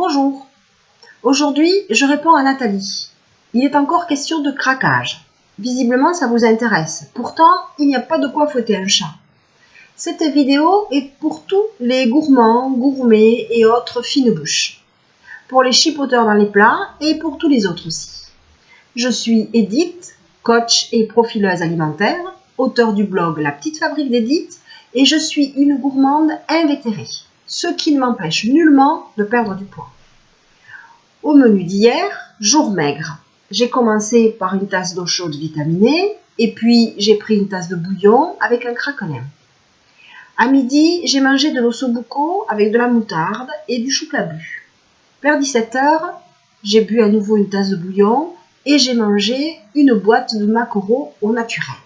Bonjour. Aujourd'hui, je réponds à Nathalie. Il est encore question de craquage. Visiblement, ça vous intéresse. Pourtant, il n'y a pas de quoi fouetter un chat. Cette vidéo est pour tous les gourmands, gourmets et autres fines bouches. Pour les chipoteurs dans les plats et pour tous les autres aussi. Je suis Edith, coach et profileuse alimentaire, auteure du blog La Petite Fabrique d'Edith, et je suis une gourmande invétérée, ce qui ne m'empêche nullement de perdre du poids. Au menu d'hier, jour maigre. J'ai commencé par une tasse d'eau chaude vitaminée, et puis j'ai pris une tasse de bouillon avec un craquelin. À midi, j'ai mangé de l'ossobuco avec de la moutarde et du chou clabu. Vers 17 h, j'ai bu à nouveau une tasse de bouillon et j'ai mangé une boîte de maquereaux au naturel.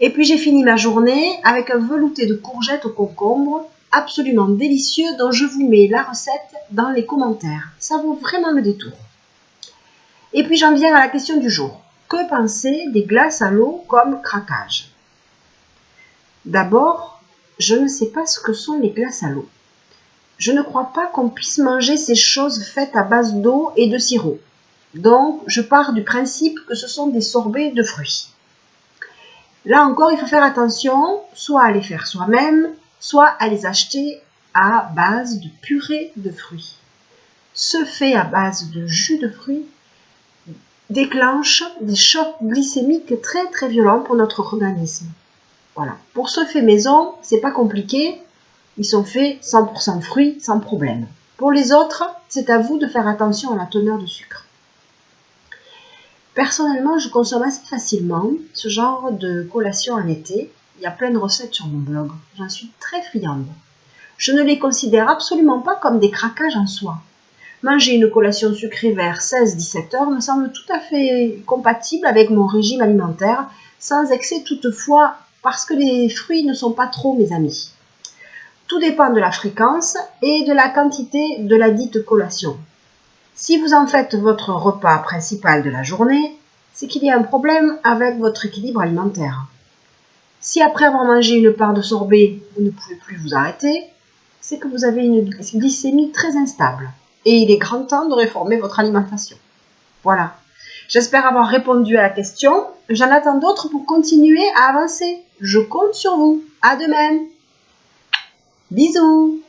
Et puis j'ai fini ma journée avec un velouté de courgettes au concombre, absolument délicieux, dont je vous mets la recette dans les commentaires. Ça vaut vraiment le détour. Et puis j'en viens à la question du jour. Que penser des glaces à l'eau comme craquage? D'abord, je ne sais pas ce que sont les glaces à l'eau. Je ne crois pas qu'on puisse manger ces choses faites à base d'eau et de sirop. Donc, je pars du principe que ce sont des sorbets de fruits. Là encore, il faut faire attention, soit à les faire soi-même, soit à les acheter à base de purée de fruits. Ce fait à base de jus de fruits déclenche des chocs glycémiques très très violents pour notre organisme. Voilà. Pour ce fait maison, c'est pas compliqué, ils sont faits 100% fruits sans problème. Pour les autres, c'est à vous de faire attention à la teneur de sucre. Personnellement, je consomme assez facilement ce genre de collation en été. Il y a plein de recettes sur mon blog. J'en suis très friande. Je ne les considère absolument pas comme des craquages en soi. Manger une collation sucrée vers 16-17 heures me semble tout à fait compatible avec mon régime alimentaire, sans excès toutefois, parce que les fruits ne sont pas trop mes amis. Tout dépend de la fréquence et de la quantité de la dite collation. Si vous en faites votre repas principal de la journée, c'est qu'il y a un problème avec votre équilibre alimentaire. Si après avoir mangé une part de sorbet, vous ne pouvez plus vous arrêter, c'est que vous avez une glycémie très instable. Et il est grand temps de réformer votre alimentation. Voilà. J'espère avoir répondu à la question. J'en attends d'autres pour continuer à avancer. Je compte sur vous. À demain. Bisous.